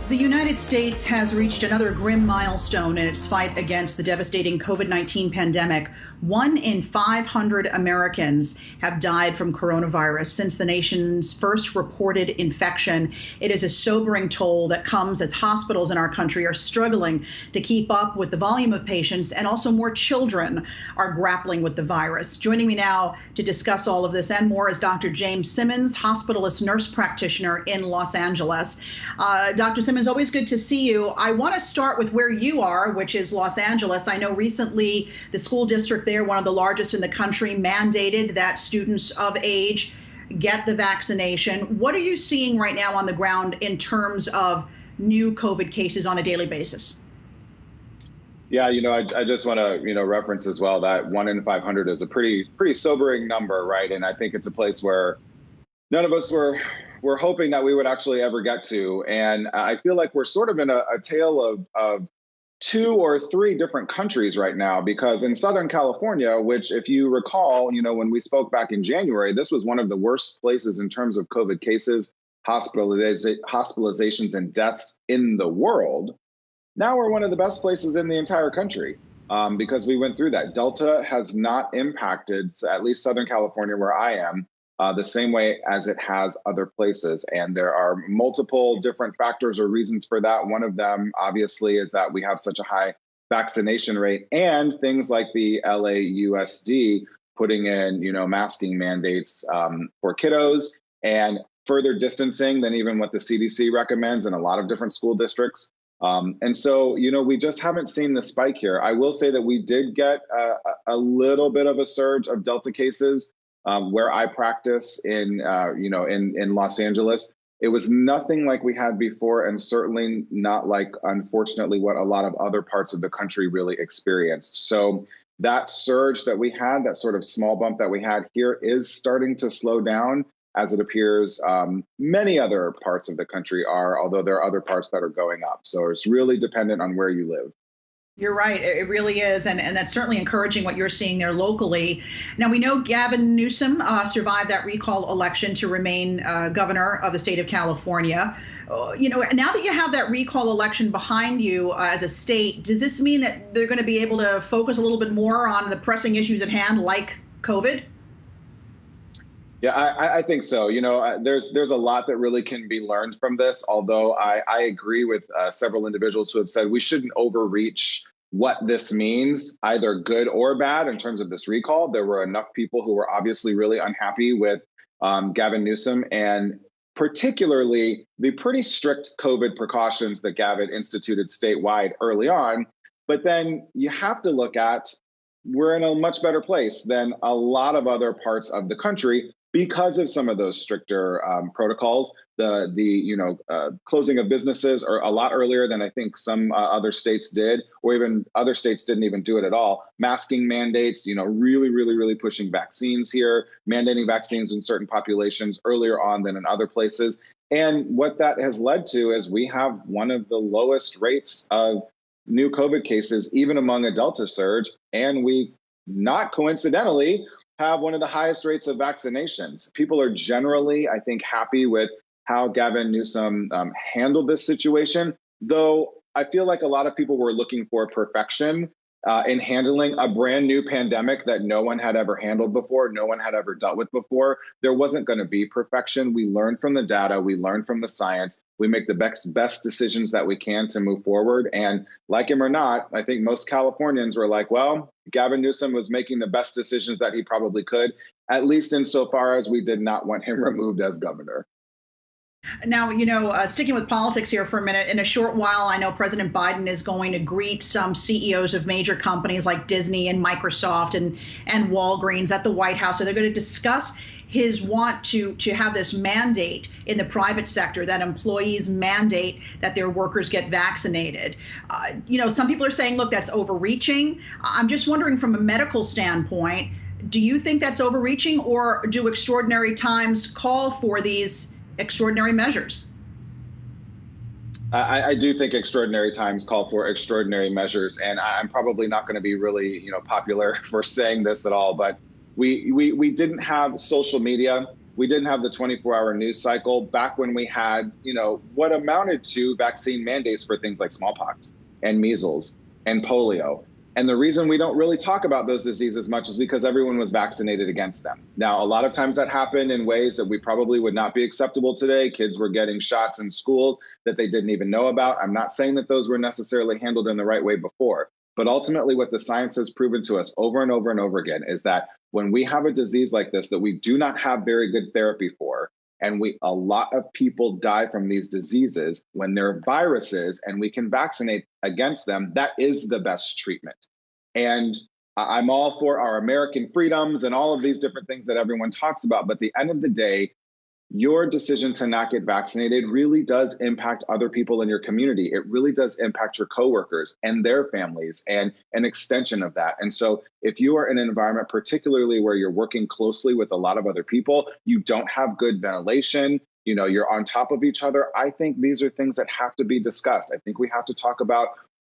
The United States has reached another grim milestone in its fight against the devastating COVID-19 pandemic. 1 in 500 Americans have died from coronavirus since the nation's first reported infection. It is a sobering toll that comes as hospitals in our country are struggling to keep up with the volume of patients, and also more children are grappling with the virus. Joining me now to discuss all of this and more is Dr. James Simmons, Hospitalist Nurse Practitioner in Los Angeles. Dr. Simmons, always good to see you. I want to start with where you are, which is Los Angeles. I know recently the school district there, one of the largest in the country, mandated that students of age get the vaccination. What are you seeing right now on the ground in terms of new COVID cases on a daily basis? Yeah, I just want to, reference as well that 1 in 500 is a pretty sobering number, right? And I think it's a place where none of us were hoping that we would actually ever get to. And I feel like we're sort of in a tale of 2 or 3 different countries right now, because in Southern California, which if you recall, when we spoke back in January, this was one of the worst places in terms of COVID cases, hospitalizations and deaths in the world. Now we're one of the best places in the entire country because we went through that. Delta has not impacted, at least Southern California, where I am, the same way as it has other places. And there are multiple different factors or reasons for that. One of them, obviously, is that we have such a high vaccination rate, and things like the LAUSD putting in, masking mandates for kiddos and further distancing than even what the CDC recommends in a lot of different school districts. And so, we just haven't seen the spike here. I will say that we did get a little bit of a surge of Delta cases where I practice in Los Angeles. It was nothing like we had before, and certainly not like, unfortunately, what a lot of other parts of the country really experienced. So that surge that we had, that sort of small bump that we had here, is starting to slow down, as it appears many other parts of the country are, although there are other parts that are going up. So it's really dependent on where you live. You're right. It really is. And that's certainly encouraging what you're seeing there locally. Now, we know Gavin Newsom survived that recall election to remain governor of the state of California. Now that you have that recall election behind you as a state, does this mean that they're going to be able to focus a little bit more on the pressing issues at hand, like COVID? Yeah, I think so. There's a lot that really can be learned from this, although I agree with several individuals who have said we shouldn't overreach what this means, either good or bad, in terms of this recall. There were enough people who were obviously really unhappy with Gavin Newsom, and particularly the pretty strict COVID precautions that Gavin instituted statewide early on. But then you have to look at, we're in a much better place than a lot of other parts of the country because of some of those stricter protocols. The closing of businesses are a lot earlier than I think some other states did, or even other states didn't even do it at all. Masking mandates, really pushing vaccines here, mandating vaccines in certain populations earlier on than in other places. And what that has led to is we have one of the lowest rates of new COVID cases, even among a Delta surge, and we, not coincidentally, have one of the highest rates of vaccinations. People are generally, I think, happy with how Gavin Newsom handled this situation, though I feel like a lot of people were looking for perfection in handling a brand new pandemic that no one had ever handled before, no one had ever dealt with before. There wasn't going to be perfection. We learned from the data, we learned from the science, we make the best decisions that we can to move forward. And like him or not, I think most Californians were like, well, Gavin Newsom was making the best decisions that he probably could, at least insofar as we did not want him removed as governor. Now, sticking with politics here for a minute, in a short while, I know President Biden is going to greet some CEOs of major companies like Disney and Microsoft and Walgreens at the White House. So they're going to discuss his want to have this mandate in the private sector, that employees mandate that their workers get vaccinated. Some people are saying, look, that's overreaching. I'm just wondering, from a medical standpoint, do you think that's overreaching, or do extraordinary times call for these extraordinary measures? I do think extraordinary times call for extraordinary measures, and I'm probably not going to be really, popular for saying this at all, but we didn't have social media we didn't have the 24-hour news cycle back when we had, what amounted to vaccine mandates for things like smallpox and measles and polio. And the reason we don't really talk about those diseases much is because everyone was vaccinated against them. Now, a lot of times that happened in ways that we probably would not be acceptable today. Kids were getting shots in schools that they didn't even know about. I'm not saying that those were necessarily handled in the right way before, but ultimately what the science has proven to us over and over and over again is that when we have a disease like this that we do not have very good therapy for, and a lot of people die from these diseases when they're viruses and we can vaccinate against them, that is the best treatment. And I'm all for our American freedoms and all of these different things that everyone talks about. But at the end of the day, your decision to not get vaccinated really does impact other people in your community. It really does impact your coworkers and their families and an extension of that. And so if you are in an environment, particularly where you're working closely with a lot of other people, you don't have good ventilation, you're on top of each other. I think these are things that have to be discussed. I think we have to talk about,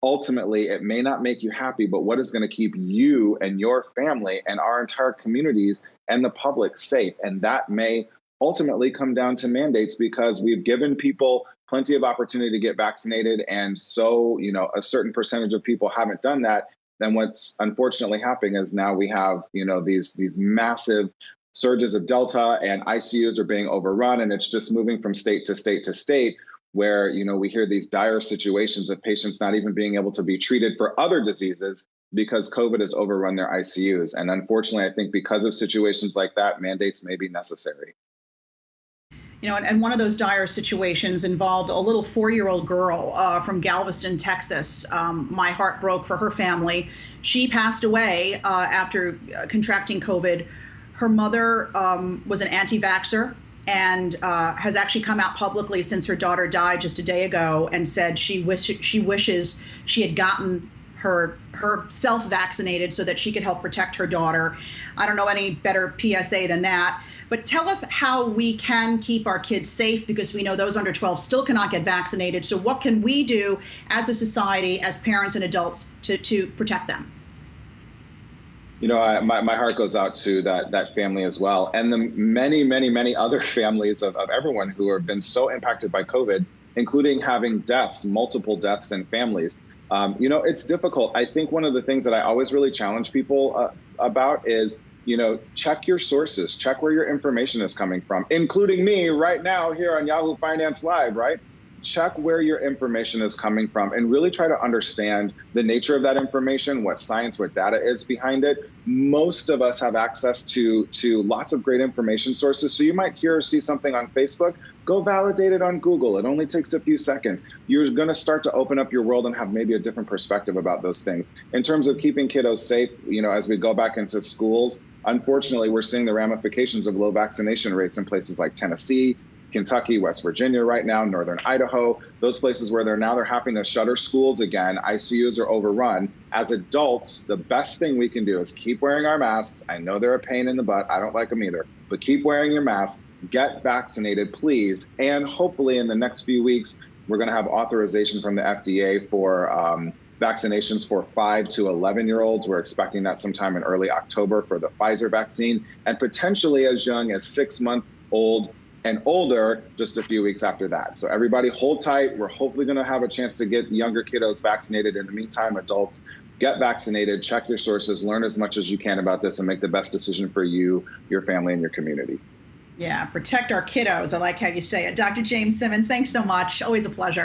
ultimately, it may not make you happy, but what is going to keep you and your family and our entire communities and the public safe? And that may ultimately come down to mandates, because we've given people plenty of opportunity to get vaccinated. And so, a certain percentage of people haven't done that. Then what's unfortunately happening is now we have, these massive surges of Delta, and ICUs are being overrun. And it's just moving from state to state to state, where, we hear these dire situations of patients not even being able to be treated for other diseases because COVID has overrun their ICUs. And unfortunately, I think because of situations like that, mandates may be necessary. And one of those dire situations involved a little 4-year-old girl from Galveston, Texas. My heart broke for her family. She passed away after contracting COVID. Her mother was an anti-vaxxer and has actually come out publicly since her daughter died just a day ago and said she wishes she had gotten herself vaccinated so that she could help protect her daughter. I don't know any better PSA than that. But tell us how we can keep our kids safe, because we know those under 12 still cannot get vaccinated. So what can we do as a society, as parents and adults, to protect them? My heart goes out to that family as well, and the many, many, many other families of everyone who have been so impacted by COVID, including having deaths, multiple deaths in families. It's difficult. I think one of the things that I always really challenge people about is, check your sources, check where your information is coming from, including me right now here on Yahoo Finance Live, right? Check where your information is coming from and really try to understand the nature of that information, what science, what data is behind it. Most of us have access to lots of great information sources. So you might hear or see something on Facebook, go validate it on Google. It only takes a few seconds. You're going to start to open up your world and have maybe a different perspective about those things. In terms of keeping kiddos safe, as we go back into schools, unfortunately, we're seeing the ramifications of low vaccination rates in places like Tennessee, Kentucky, West Virginia right now, northern Idaho, those places where they're having to shutter schools again. ICUs are overrun. As adults, the best thing we can do is keep wearing our masks. I know they're a pain in the butt. I don't like them either, but keep wearing your mask, get vaccinated, please. And hopefully in the next few weeks, we're going to have authorization from the FDA for vaccinations for 5 to 11-year-olds. We're expecting that sometime in early October for the Pfizer vaccine, and potentially as young as 6-month-old and older just a few weeks after that. So everybody hold tight. We're hopefully going to have a chance to get younger kiddos vaccinated. In the meantime, adults, get vaccinated, check your sources, learn as much as you can about this, and make the best decision for you, your family, and your community. Yeah, protect our kiddos. I like how you say it. Dr. James Simmons, thanks so much. Always a pleasure.